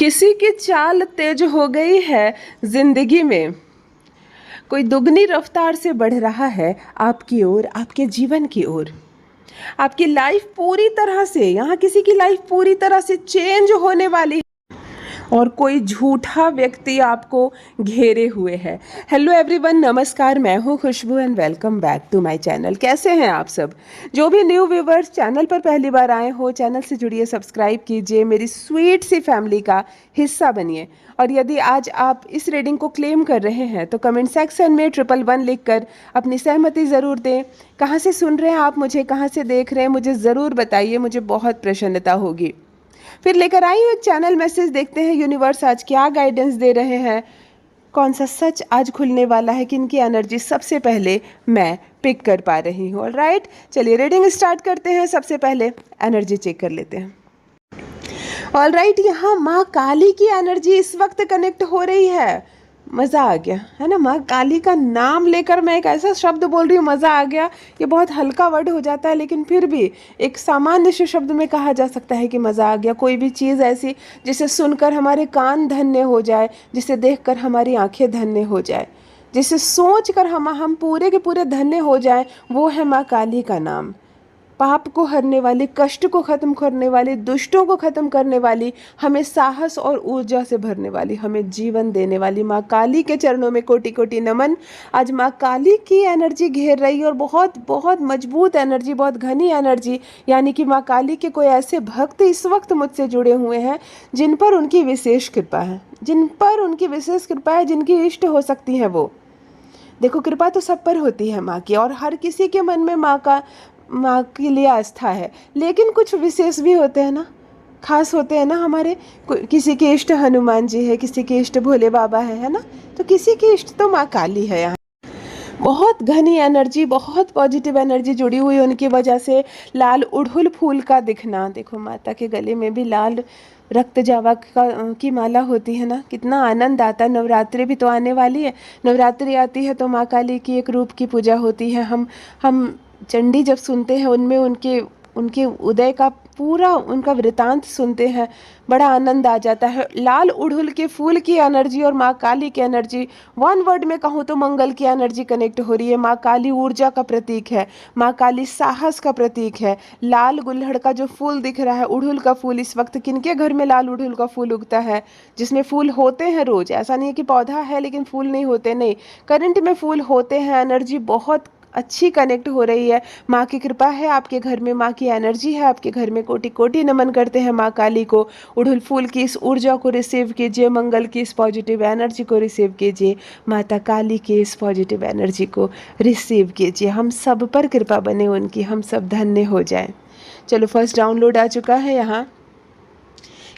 किसी की चाल तेज हो गई है जिंदगी में। कोई दुगनी रफ्तार से बढ़ रहा है आपकी ओर, आपके जीवन की ओर। आपकी लाइफ पूरी तरह से, यहाँ किसी की लाइफ पूरी तरह से चेंज होने वाली और कोई झूठा व्यक्ति आपको घेरे हुए है। हेलो एवरीवन, नमस्कार, मैं हूँ Khushboo and welcome back to my channel. कैसे हैं आप सब? जो भी न्यू व्यूवर्स चैनल पर पहली बार आए हो, चैनल से जुड़िए, सब्सक्राइब कीजिए, मेरी स्वीट सी फैमिली का हिस्सा बनिए। और यदि आज आप इस रीडिंग को क्लेम कर रहे हैं तो कमेंट सेक्शन में 111 लिखकर अपनी सहमति ज़रूर दें। कहाँ से सुन रहे हैं आप मुझे, कहाँ से देख रहे हैं, मुझे ज़रूर बताइए, मुझे बहुत प्रसन्नता होगी। फिर लेकर आई हूँ एक चैनल मैसेज, देखते हैं यूनिवर्स आज क्या गाइडेंस दे रहे हैं, कौन सा सच आज खुलने वाला है, किनकी एनर्जी सबसे पहले मैं पिक कर पा रही हूँ। ऑलराइट, चलिए रीडिंग स्टार्ट करते हैं। सबसे पहले एनर्जी चेक कर लेते हैं। ऑलराइट, यहाँ माँ काली की एनर्जी इस वक्त कनेक्ट हो रही है। मज़ा आ गया है ना, माँ काली का नाम लेकर मैं एक ऐसा शब्द बोल रही हूँ, मज़ा आ गया। ये बहुत हल्का वर्ड हो जाता है, लेकिन फिर भी एक सामान्य से शब्द में कहा जा सकता है कि मज़ा आ गया। कोई भी चीज़ ऐसी जिसे सुनकर हमारे कान धन्य हो जाए, जिसे देखकर हमारी आंखें धन्य हो जाए, जिसे सोच कर हम पूरे के पूरे धन्य हो जाए, वो है माँ काली का नाम। पाप को हरने वाली, कष्ट को ख़त्म करने वाली, दुष्टों को ख़त्म करने वाली, हमें साहस और ऊर्जा से भरने वाली, हमें जीवन देने वाली माँ काली के चरणों में कोटि कोटि नमन। आज माँ काली की एनर्जी घेर रही है और बहुत बहुत मजबूत एनर्जी, बहुत घनी एनर्जी। यानी कि माँ काली के कोई ऐसे भक्त इस वक्त मुझसे जुड़े हुए हैं जिन पर उनकी विशेष कृपा है, जिन पर उनकी विशेष कृपा है, जिनकी इष्ट हो सकती हैं वो। देखो, कृपा तो सब पर होती है माँ की, और हर किसी के मन में माँ के लिए आस्था है, लेकिन कुछ विशेष भी होते हैं ना, खास होते हैं ना हमारे। किसी के इष्ट हनुमान जी है, किसी के इष्ट भोले बाबा है ना, तो किसी की इष्ट तो माँ काली है। यहाँ बहुत घनी एनर्जी, बहुत पॉजिटिव एनर्जी जुड़ी हुई उनकी वजह से। लाल उड़हुल फूल का दिखना, देखो माता के गले में भी लाल रक्त जावा की माला होती है ना, कितना आनंद आता है। नवरात्रि भी तो आने वाली है, नवरात्रि आती है तो माँ काली की एक रूप की पूजा होती है। हम चंडी जब सुनते हैं, उनमें उनके उनके उदय का पूरा उनका वृतांत सुनते हैं, बड़ा आनंद आ जाता है। लाल उड़हुल के फूल की एनर्जी और माँ काली की एनर्जी, वन वर्ड में कहूँ तो मंगल की एनर्जी कनेक्ट हो रही है। माँ काली ऊर्जा का प्रतीक है, माँ काली साहस का प्रतीक है। लाल गुल्हड़ का जो फूल दिख रहा है, उड़हुल का फूल, इस वक्त किनके घर में लाल उड़हुल का फूल उगता है, जिसमें फूल होते हैं रोज। ऐसा नहीं है कि पौधा है लेकिन फूल नहीं होते, नहीं, करंट में फूल होते हैं। एनर्जी बहुत अच्छी कनेक्ट हो रही है। माँ की कृपा है आपके घर में, माँ की एनर्जी है आपके घर में। कोटि कोटि नमन करते हैं माँ काली को। उड़हुल फूल की इस ऊर्जा को रिसीव कीजिए, मंगल की इस पॉजिटिव एनर्जी को रिसीव कीजिए, माता काली की इस पॉजिटिव एनर्जी को रिसीव कीजिए। हम सब पर कृपा बने उनकी, हम सब धन्य हो जाएं। चलो, फर्स्ट डाउनलोड आ चुका है। यहाँ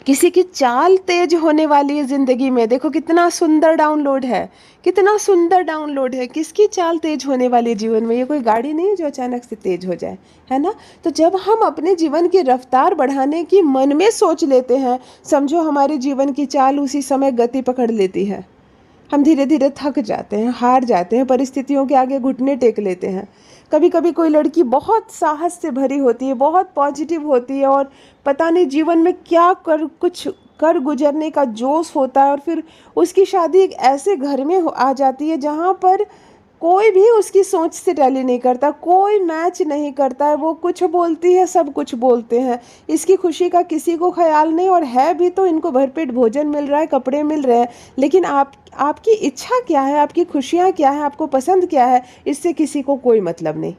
किसी की चाल तेज होने वाली है जिंदगी में। देखो कितना सुंदर डाउनलोड है, कितना सुंदर डाउनलोड है। किसकी चाल तेज होने वाली है जीवन में? ये कोई गाड़ी नहीं है जो अचानक से तेज हो जाए, है ना। तो जब हम अपने जीवन की रफ्तार बढ़ाने की मन में सोच लेते हैं, समझो हमारे जीवन की चाल उसी समय गति पकड़ लेती है। हम धीरे धीरे थक जाते हैं, हार जाते हैं, परिस्थितियों के आगे घुटने टेक लेते हैं। कभी कभी कोई लड़की बहुत साहस से भरी होती है, बहुत पॉजिटिव होती है, और पता नहीं जीवन में क्या कुछ कर गुजरने का जोश होता है, और फिर उसकी शादी एक ऐसे घर में आ जाती है जहाँ पर कोई भी उसकी सोच से टैली नहीं करता, कोई मैच नहीं करता है। वो कुछ बोलती है, सब कुछ बोलते हैं, इसकी खुशी का किसी को ख्याल नहीं। और है भी तो, इनको भरपेट भोजन मिल रहा है, कपड़े मिल रहे हैं, लेकिन आपकी इच्छा क्या है, आपकी खुशियाँ क्या है, आपको पसंद क्या है, इससे किसी को कोई मतलब नहीं,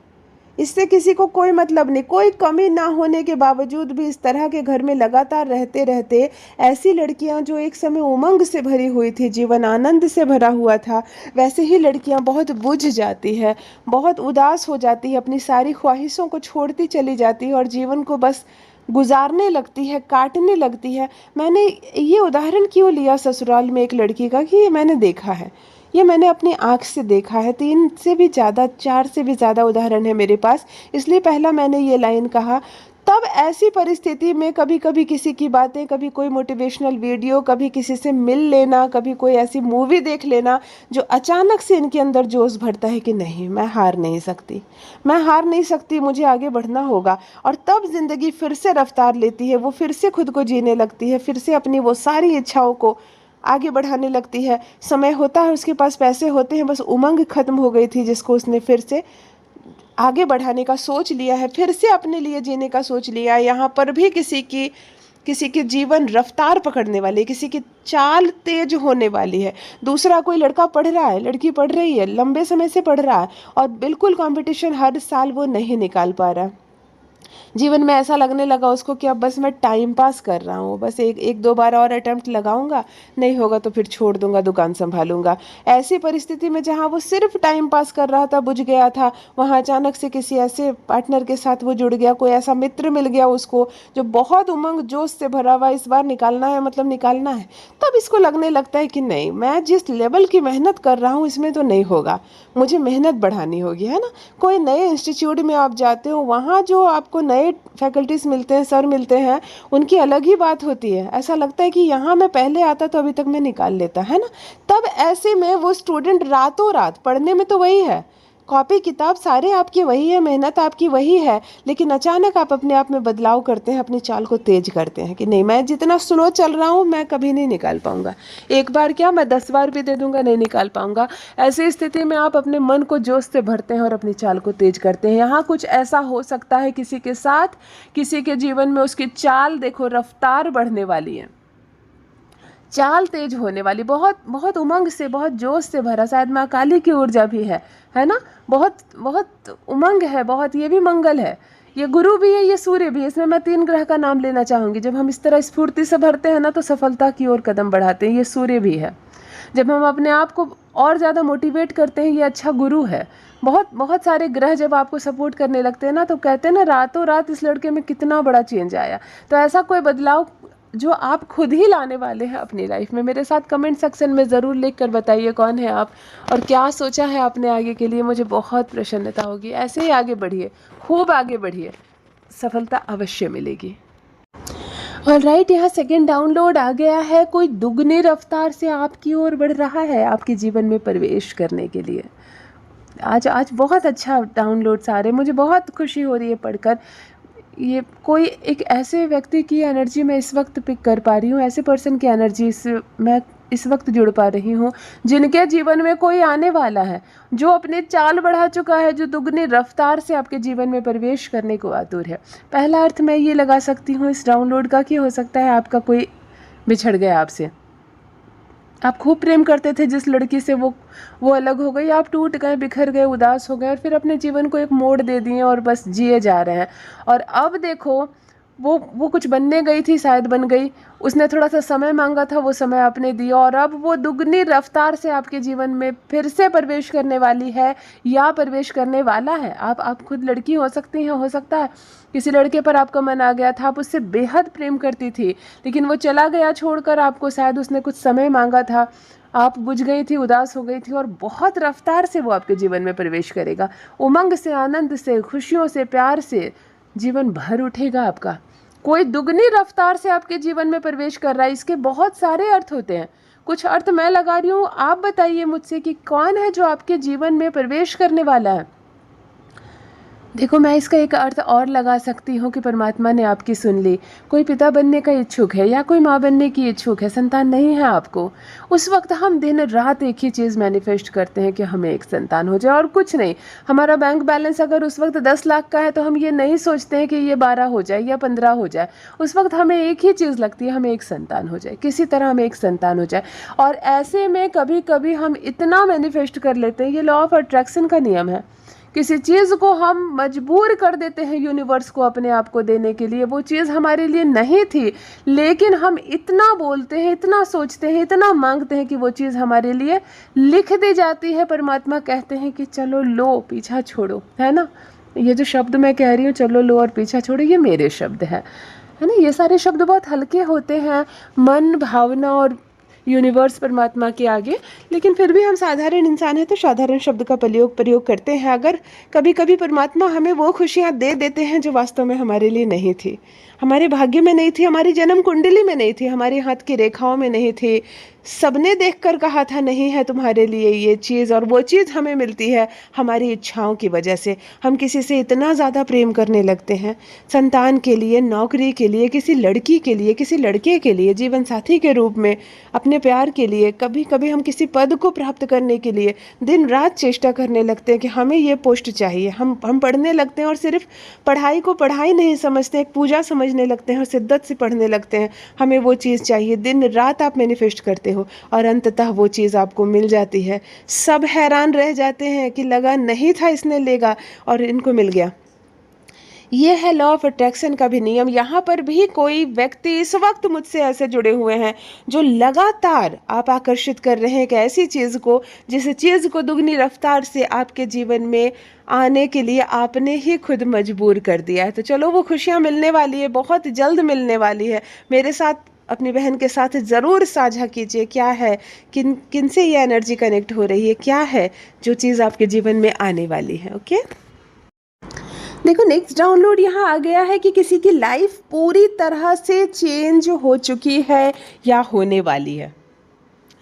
इससे किसी को कोई मतलब नहीं। कोई कमी ना होने के बावजूद भी इस तरह के घर में लगातार रहते रहते ऐसी लड़कियां जो एक समय उमंग से भरी हुई थी, जीवन आनंद से भरा हुआ था, वैसे ही लड़कियां बहुत बुझ जाती है, बहुत उदास हो जाती है, अपनी सारी ख्वाहिशों को छोड़ती चली जाती है और जीवन को बस गुजारने लगती है, काटने लगती है। मैंने ये उदाहरण क्यों लिया ससुराल में एक लड़की का, कि ये मैंने देखा है, ये मैंने अपनी आँख से देखा है। 3 से भी ज़्यादा, 4 से भी ज़्यादा उदाहरण है मेरे पास, इसलिए पहला मैंने ये लाइन कहा। तब ऐसी परिस्थिति में कभी कभी किसी की बातें, कभी कोई मोटिवेशनल वीडियो, कभी किसी से मिल लेना, कभी कोई ऐसी मूवी देख लेना जो अचानक से इनके अंदर जोश भरता है कि नहीं, मैं हार नहीं सकती, मैं हार नहीं सकती, मुझे आगे बढ़ना होगा। और तब ज़िंदगी फिर से रफ्तार लेती है, वो फिर से खुद को जीने लगती है, फिर से अपनी वो सारी इच्छाओं को आगे बढ़ाने लगती है। समय होता है, उसके पास पैसे होते हैं, बस उमंग खत्म हो गई थी जिसको उसने फिर से आगे बढ़ाने का सोच लिया है, फिर से अपने लिए जीने का सोच लिया है। यहाँ पर भी किसी की जीवन रफ्तार पकड़ने वाली, किसी की चाल तेज होने वाली है। दूसरा कोई लड़का पढ़ रहा है, लड़की पढ़ रही है, लंबे समय से पढ़ रहा है और बिल्कुल कंपटीशन हर साल वो नहीं निकाल पा रहा। जीवन में ऐसा लगने लगा उसको कि अब बस मैं टाइम पास कर रहा हूँ, बस एक दो बार और अटेम्प्ट लगाऊंगा, नहीं होगा तो फिर छोड़ दूंगा, दुकान संभालूंगा। ऐसी परिस्थिति में जहाँ वो सिर्फ टाइम पास कर रहा था, बुझ गया था, वहाँ अचानक से किसी ऐसे पार्टनर के साथ वो जुड़ गया, कोई ऐसा मित्र मिल गया उसको जो बहुत उमंग जोश से भरा हुआ, इस बार निकालना है, मतलब निकालना है। तब इसको लगने लगता है कि नहीं, मैं जिस लेवल की मेहनत कर रहा हूँ इसमें तो नहीं होगा, मुझे मेहनत बढ़ानी होगी, है ना। कोई नए इंस्टीट्यूट में आप जाते हो, वहाँ जो आपको नए फैकल्टीज मिलते हैं, सर मिलते हैं, उनकी अलग ही बात होती है। ऐसा लगता है कि यहाँ मैं पहले आता तो अभी तक मैं निकाल लेता, है ना। तब ऐसे में वो स्टूडेंट रातों रात, पढ़ने में तो वही है, कॉपी किताब सारे आपकी वही है, मेहनत आपकी वही है, लेकिन अचानक आप अपने आप में बदलाव करते हैं, अपनी चाल को तेज करते हैं कि नहीं, मैं जितना स्लो चल रहा हूँ मैं कभी नहीं निकाल पाऊंगा, एक बार क्या मैं 10 बार भी दे दूंगा, नहीं निकाल पाऊंगा। ऐसी स्थिति में आप अपने मन को जोश से भरते हैं और अपनी चाल को तेज करते हैं। यहाँ कुछ ऐसा हो सकता है किसी के साथ, किसी के जीवन में उसकी चाल देखो रफ्तार बढ़ने वाली है, चाल तेज होने वाली, बहुत बहुत उमंग से, बहुत जोश से भरा, शायद माँ काली की ऊर्जा भी है ना, बहुत बहुत उमंग है, बहुत। ये भी मंगल है, ये गुरु भी है, ये सूर्य भी है। इसमें मैं 3 ग्रह का नाम लेना चाहूँगी। जब हम इस तरह स्फूर्ति से भरते हैं ना तो सफलता की ओर कदम बढ़ाते हैं, ये सूर्य भी है। जब हम अपने आप को और ज़्यादा मोटिवेट करते हैं, ये अच्छा गुरु है। बहुत बहुत सारे ग्रह जब आपको सपोर्ट करने लगते हैं ना तो कहते हैं ना, रातों रात इस लड़के में कितना बड़ा चेंज आया। तो ऐसा कोई बदलाव जो आप खुद ही लाने वाले हैं अपनी लाइफ में, मेरे साथ कमेंट सेक्शन में ज़रूर लिख कर बताइए कौन है आप और क्या सोचा है आपने आगे के लिए। मुझे बहुत प्रसन्नता होगी। ऐसे ही आगे बढ़िए, खूब आगे बढ़िए, सफलता अवश्य मिलेगी। ऑलराइट, यहाँ सेकेंड डाउनलोड आ गया है। कोई दुगनी रफ्तार से आपकी ओर बढ़ रहा है आपके जीवन में प्रवेश करने के लिए। आज बहुत अच्छा डाउनलोड्स आ रहे हैं, मुझे बहुत खुशी हो रही है पढ़कर। ये कोई एक ऐसे व्यक्ति की एनर्जी मैं इस वक्त पिक कर पा रही हूँ, ऐसे पर्सन की एनर्जी से मैं इस वक्त जुड़ पा रही हूँ जिनके जीवन में कोई आने वाला है, जो अपने चाल बढ़ा चुका है, जो दुगनी रफ्तार से आपके जीवन में प्रवेश करने को आतुर है। पहला अर्थ मैं ये लगा सकती हूँ इस डाउनलोड का कि हो सकता है आपका कोई बिछड़ गया आपसे, आप खूब प्रेम करते थे जिस लड़की से, वो अलग हो गई, आप टूट गए, बिखर गए, उदास हो गए और फिर अपने जीवन को एक मोड़ दे दिए और बस जिए जा रहे हैं। और अब देखो वो कुछ बनने गई थी, शायद बन गई, उसने थोड़ा सा समय मांगा था, वो समय आपने दिया और अब वो दुगनी रफ्तार से आपके जीवन में फिर से प्रवेश करने वाली है या प्रवेश करने वाला है। आप खुद लड़की हो सकती हैं, हो सकता है किसी लड़के पर आपका मन आ गया था, आप उससे बेहद प्रेम करती थी लेकिन वो चला गया छोड़कर आपको, शायद उसने कुछ समय मांगा था, आप बुझ गई थी, उदास हो गई थी और बहुत रफ्तार से वो आपके जीवन में प्रवेश करेगा। उमंग से, आनंद से, खुशियों से, प्यार से जीवन भर उठेगा आपका। कोई दुगनी रफ्तार से आपके जीवन में प्रवेश कर रहा है। इसके बहुत सारे अर्थ होते हैं, कुछ अर्थ मैं लगा रही हूँ, आप बताइए मुझसे कि कौन है जो आपके जीवन में प्रवेश करने वाला है। देखो, मैं इसका एक अर्थ और लगा सकती हूँ कि परमात्मा ने आपकी सुन ली। कोई पिता बनने का इच्छुक है या कोई माँ बनने की इच्छुक है, संतान नहीं है आपको, उस वक्त हम दिन रात एक ही चीज़ मैनिफेस्ट करते हैं कि हमें एक संतान हो जाए और कुछ नहीं। हमारा बैंक बैलेंस अगर उस वक्त 10 लाख का है तो हम ये नहीं सोचते हैं कि ये 12 हो जाए या 15 हो जाए। उस वक्त हमें एक ही चीज़ लगती है, हमें एक संतान हो जाए, किसी तरह हमें एक संतान हो जाए। और ऐसे में कभी कभी हम इतना मैनिफेस्ट कर लेते हैं, ये लॉ ऑफ अट्रैक्शन का नियम है, किसी चीज़ को हम मजबूर कर देते हैं यूनिवर्स को अपने आप को देने के लिए। वो चीज़ हमारे लिए नहीं थी लेकिन हम इतना बोलते हैं, इतना सोचते हैं, इतना मांगते हैं कि वो चीज़ हमारे लिए लिख दी जाती है। परमात्मा कहते हैं कि चलो लो, पीछा छोड़ो, है ना। ये जो शब्द मैं कह रही हूँ, चलो लो और पीछा छोड़ो, ये मेरे शब्द है ना। ये सारे शब्द बहुत हल्के होते हैं, मन, भावना और यूनिवर्स परमात्मा के आगे। लेकिन फिर भी हम साधारण इंसान हैं तो साधारण शब्द का प्रयोग करते हैं। अगर कभी कभी परमात्मा हमें वो खुशियाँ दे देते हैं जो वास्तव में हमारे लिए नहीं थी, हमारे भाग्य में नहीं थी, हमारी जन्म कुंडली में नहीं थी, हमारे हाथ की रेखाओं में नहीं थी। सबने देखकर कहा था नहीं है तुम्हारे लिए ये चीज़, और वो चीज़ हमें मिलती है हमारी इच्छाओं की वजह से। हम किसी से इतना ज़्यादा प्रेम करने लगते हैं, संतान के लिए, नौकरी के लिए, किसी लड़की के लिए, किसी लड़के के लिए, जीवन साथी के रूप में, अपने प्यार के लिए, कभी कभी हम किसी पद को प्राप्त करने के लिए दिन रात चेष्टा करने लगते हैं कि हमें ये पोस्ट चाहिए। हम पढ़ने लगते हैं और सिर्फ पढ़ाई को पढ़ाई नहीं समझते, एक पूजा समझने लगते हैं और शिद्दत से पढ़ने लगते हैं। हमें वो चीज़ चाहिए, दिन रात आप मैनिफेस्ट करते हो और अंततः वो चीज़ आपको मिल जाती है। सब हैरान रह जाते हैं कि लगा नहीं था इसने लेगा और इनको मिल गया। ये है लॉ ऑफ अट्रैक्शन का भी नियम। यहाँ पर भी कोई व्यक्ति इस वक्त मुझसे ऐसे जुड़े हुए हैं जो लगातार आप आकर्षित कर रहे हैं एक ऐसी चीज़ को, जिस चीज़ को दुगनी रफ्तार से आपके जीवन में आने के लिए आपने ही खुद मजबूर कर दिया है। तो चलो, वो खुशियाँ मिलने वाली है, बहुत जल्द मिलने वाली है। मेरे साथ, अपनी बहन के साथ ज़रूर साझा कीजिए क्या है, किन से ये एनर्जी कनेक्ट हो रही है, क्या है जो चीज़ आपके जीवन में आने वाली है। ओके, देखो नेक्स्ट डाउनलोड यहाँ आ गया है कि किसी की लाइफ पूरी तरह से चेंज हो चुकी है या होने वाली है।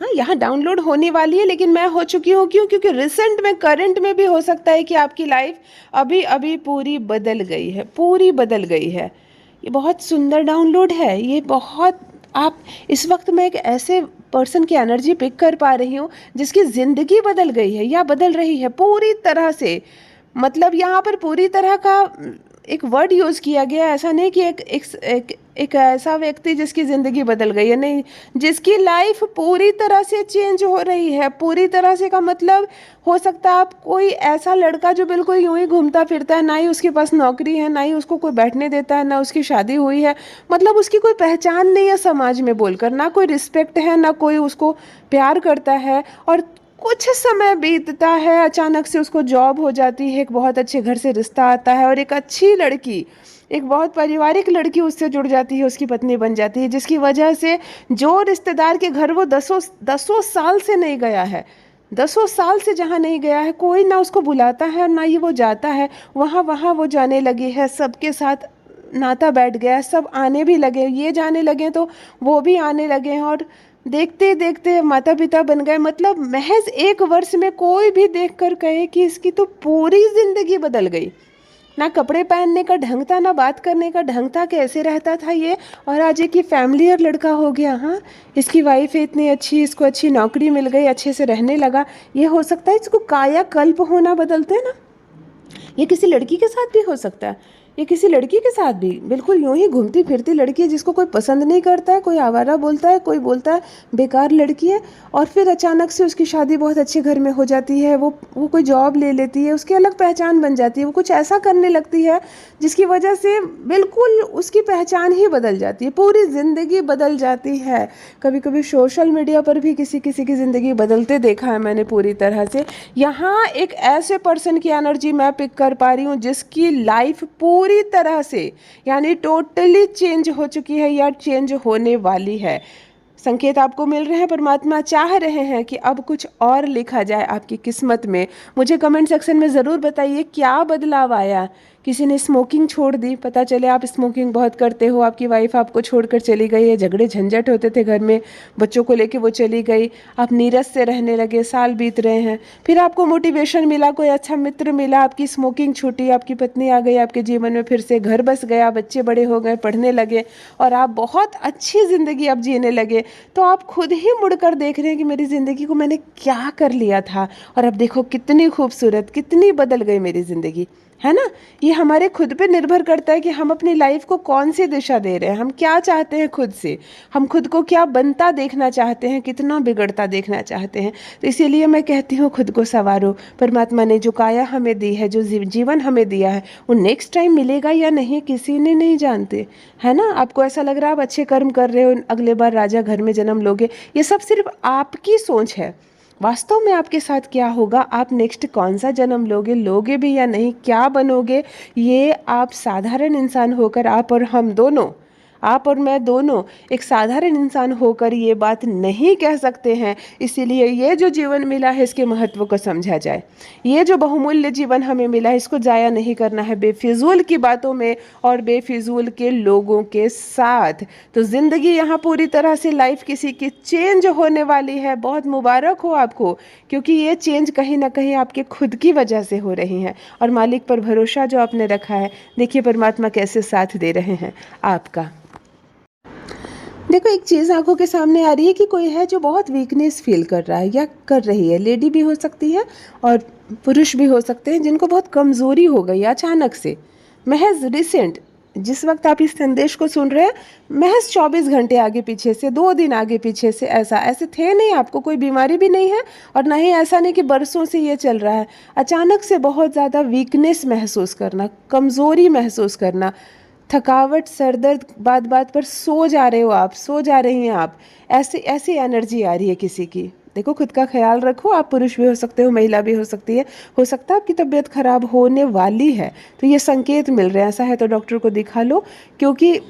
हाँ, यहाँ डाउनलोड होने वाली है, लेकिन मैं हो चुकी हूँ। क्यों? क्योंकि रिसेंट में, करंट में भी हो सकता है कि आपकी लाइफ अभी अभी पूरी बदल गई है, पूरी बदल गई है। ये बहुत सुंदर डाउनलोड है। ये बहुत, आप इस वक्त मैं एक ऐसे पर्सन की एनर्जी पिक कर पा रही हूँ जिसकी ज़िंदगी बदल गई है या बदल रही है पूरी तरह से। मतलब यहाँ पर पूरी तरह का एक वर्ड यूज़ किया गया, ऐसा नहीं कि एक ऐसा व्यक्ति जिसकी ज़िंदगी बदल गई है, नहीं, जिसकी लाइफ पूरी तरह से चेंज हो रही है। पूरी तरह से का मतलब हो सकता है आप कोई ऐसा लड़का जो बिल्कुल यूं ही घूमता फिरता है, ना ही उसके पास नौकरी है, ना ही उसको कोई बैठने देता है, ना उसकी शादी हुई है, मतलब उसकी कोई पहचान नहीं है समाज में बोलकर, ना कोई रिस्पेक्ट है, ना कोई उसको प्यार करता है। और कुछ समय बीतता है, अचानक से उसको जॉब हो जाती है, एक बहुत अच्छे घर से रिश्ता आता है और एक अच्छी लड़की, एक बहुत पारिवारिक लड़की उससे जुड़ जाती है, उसकी पत्नी बन जाती है, जिसकी वजह से जो रिश्तेदार के घर वो दसों साल से नहीं गया है, 10 साल से जहाँ नहीं गया है, कोई ना उसको बुलाता है और ना ही वो जाता है, वहाँ वो जाने लगी है, सबके साथ नाता बैठ गया, सब आने भी लगे, ये जाने लगे तो वो भी आने लगे हैं, और देखते देखते माता पिता बन गए। मतलब महज 1 वर्ष में कोई भी देखकर कहे कि इसकी तो पूरी जिंदगी बदल गई। ना कपड़े पहनने का ढंग था, ना बात करने का ढंग था, कैसे रहता था ये, और आज एक फैमिलियर लड़का हो गया। हाँ, इसकी वाइफ है इतनी अच्छी, इसको अच्छी नौकरी मिल गई, अच्छे से रहने लगा। ये हो सकता है इसको कायाकल्प होना बदलते हैं ना, ये किसी लड़की के साथ भी हो सकता है। ये किसी लड़की के साथ भी बिल्कुल यूं ही घूमती फिरती लड़की है जिसको कोई पसंद नहीं करता है, कोई आवारा बोलता है, कोई बोलता है बेकार लड़की है, और फिर अचानक से उसकी शादी बहुत अच्छे घर में हो जाती है, वो कोई जॉब ले लेती है, उसकी अलग पहचान बन जाती है, वो कुछ ऐसा करने लगती है जिसकी वजह से बिल्कुल उसकी पहचान ही बदल जाती है, पूरी ज़िंदगी बदल जाती है। कभी कभी सोशल मीडिया पर भी किसी किसी की ज़िंदगी बदलते देखा है मैंने पूरी तरह से। यहाँ एक ऐसे पर्सन की एनर्जी मैं पिक कर पा रही हूँ जिसकी लाइफ पूरी तरह से, यानी टोटली चेंज हो चुकी है या चेंज होने वाली है। संकेत आपको मिल रहे हैं, परमात्मा चाह रहे हैं कि अब कुछ और लिखा जाए आपकी किस्मत में। मुझे कमेंट सेक्शन में ज़रूर बताइए क्या बदलाव आया। किसी ने स्मोकिंग छोड़ दी, पता चले आप स्मोकिंग बहुत करते हो, आपकी वाइफ आपको छोड़कर चली गई है, झगड़े झंझट होते थे घर में, बच्चों को लेके वो चली गई, आप नीरस से रहने लगे, साल बीत रहे हैं, फिर आपको मोटिवेशन मिला, कोई अच्छा मित्र मिला, आपकी स्मोकिंग छूटी, आपकी पत्नी आ गई आपके जीवन में, फिर से घर बस गया, बच्चे बड़े हो गए, पढ़ने लगे, और आप बहुत अच्छी ज़िंदगी अब जीने लगे। तो आप खुद ही मुड़कर देख रहे हैं कि मेरी ज़िंदगी को मैंने क्या कर लिया था, और अब देखो कितनी खूबसूरत, कितनी बदल गई मेरी ज़िंदगी, है ना। ये हमारे खुद पे निर्भर करता है कि हम अपनी लाइफ को कौन सी दिशा दे रहे हैं, हम क्या चाहते हैं खुद से, हम खुद को क्या बनता देखना चाहते हैं, कितना बिगड़ता देखना चाहते हैं। तो इसीलिए मैं कहती हूँ खुद को संवारो। परमात्मा ने जो काया हमें दी है, जो जीवन हमें दिया है, वो नेक्स्ट टाइम मिलेगा या नहीं किसी ने नहीं जानते, है ना। आपको ऐसा लग रहा है आप अच्छे कर्म कर रहे हो, अगले बार राजा घर में जन्म लोगे, ये सब सिर्फ आपकी सोच है। वास्तव में आपके साथ क्या होगा, आप नेक्स्ट कौन सा जन्म लोगे भी या नहीं, क्या बनोगे, ये आप साधारण इंसान होकर, आप और हम दोनों आप और मैं दोनों एक साधारण इंसान होकर ये बात नहीं कह सकते हैं। इसीलिए ये जो जीवन मिला है इसके महत्व को समझा जाए। ये जो बहुमूल्य जीवन हमें मिला है इसको जाया नहीं करना है बेफिजूल की बातों में और बेफिजूल के लोगों के साथ। तो ज़िंदगी यहाँ पूरी तरह से लाइफ किसी की चेंज होने वाली है। बहुत मुबारक हो आपको, क्योंकि ये चेंज कहीं ना कहीं आपके खुद की वजह से हो रही है। और मालिक पर भरोसा जो आपने रखा है, देखिए परमात्मा कैसे साथ दे रहे हैं आपका। देखो एक चीज़ आंखों के सामने आ रही है कि कोई है जो बहुत वीकनेस फील कर रहा है या कर रही है। लेडी भी हो सकती है और पुरुष भी हो सकते हैं जिनको बहुत कमज़ोरी हो गई अचानक से, महज रिसेंट जिस वक्त आप इस संदेश को सुन रहे हैं, महज 24 घंटे आगे पीछे से, 2 दिन आगे पीछे से, ऐसे थे नहीं, आपको कोई बीमारी भी नहीं है और ना ही ऐसा नहीं कि बरसों से ये चल रहा है। अचानक से बहुत ज़्यादा वीकनेस महसूस करना, कमज़ोरी महसूस करना, थकावट, सर दर्द, बात बात पर सो जा रहे हो आप, सो जा रही हैं आप, ऐसी ऐसी एनर्जी आ रही है किसी की। देखो खुद का ख्याल रखो, आप पुरुष भी हो सकते हो, महिला भी हो सकती है, हो सकता है आपकी तबीयत खराब होने वाली है, तो ये संकेत मिल रहे हैं। ऐसा है तो डॉक्टर को दिखा लो, क्योंकि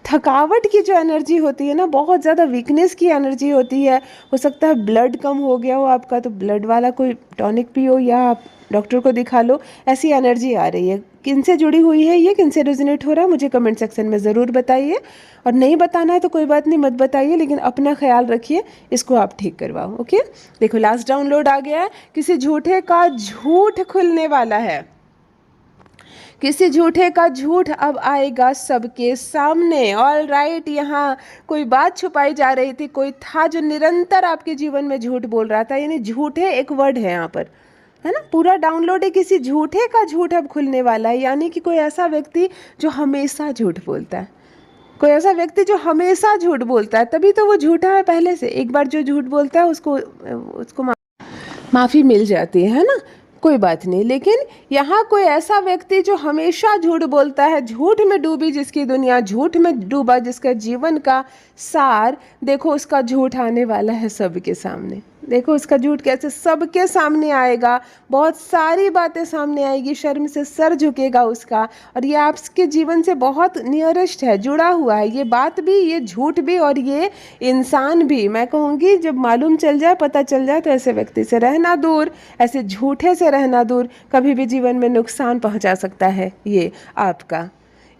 थकावट की जो एनर्जी होती है ना, बहुत ज़्यादा वीकनेस की एनर्जी होती है। हो सकता है ब्लड कम हो गया हो आपका, तो ब्लड वाला कोई टॉनिक पियो या आप डॉक्टर को दिखा लो। ऐसी एनर्जी आ रही है, किन से जुड़ी हुई है ये, किन से रेजोनेट हो रहा है, मुझे कमेंट सेक्शन में ज़रूर बताइए। और नहीं बताना है तो कोई बात नहीं, मत बताइए, लेकिन अपना ख्याल रखिए, इसको आप ठीक करवाओ। ओके, देखो लास्ट डाउनलोड आ गया है। किसी झूठे का झूठ खुलने वाला है, किसी झूठे का झूठ अब आएगा सबके सामने। ऑल राइट, यहाँ कोई बात छुपाई जा रही थी, कोई था जो निरंतर आपके जीवन में झूठ बोल रहा था, यानी झूठे एक वर्ड है यहाँ पर, है ना। पूरा डाउनलोड है, किसी झूठे का झूठ अब खुलने वाला है, यानी कि कोई ऐसा व्यक्ति जो हमेशा झूठ बोलता है, कोई ऐसा व्यक्ति जो हमेशा झूठ बोलता है, तभी तो वो झूठा है पहले से। एक बार जो झूठ बोलता है उसको माफ़ी मिल जाती है ना, कोई बात नहीं। लेकिन यहाँ कोई ऐसा व्यक्ति जो हमेशा झूठ बोलता है, झूठ में डूबी जिसकी दुनिया, झूठ में डूबा जिसका जीवन का सार, देखो उसका झूठ आने वाला है सबके सामने। देखो उसका झूठ कैसे सबके सामने आएगा, बहुत सारी बातें सामने आएगी, शर्म से सर झुकेगा उसका। और ये आपके जीवन से बहुत नियरेस्ट है, जुड़ा हुआ है, ये बात भी, ये झूठ भी और ये इंसान भी। मैं कहूँगी जब मालूम चल जाए, पता चल जाए, तो ऐसे व्यक्ति से रहना दूर, ऐसे झूठे से रहना दूर, कभी भी जीवन में नुकसान पहुँचा सकता है ये आपका।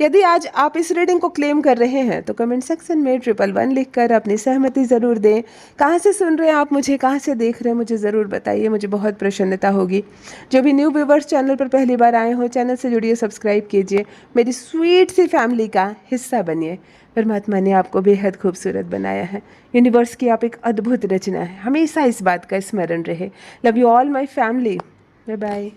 यदि आज आप इस रीडिंग को क्लेम कर रहे हैं तो कमेंट सेक्शन में 111 लिखकर अपनी सहमति ज़रूर दें। कहाँ से सुन रहे हैं आप मुझे, कहाँ से देख रहे हैं, मुझे ज़रूर बताइए, मुझे बहुत प्रसन्नता होगी। जो भी न्यू व्यूवर्स चैनल पर पहली बार आए हो, चैनल से जुड़िए, सब्सक्राइब कीजिए, मेरी स्वीट सी फैमिली का हिस्सा बनिए। परमात्मा ने आपको बेहद खूबसूरत बनाया है, यूनिवर्स की आप एक अद्भुत रचना है, हमेशा इस बात का स्मरण रहे। Love you all my family, bye bye.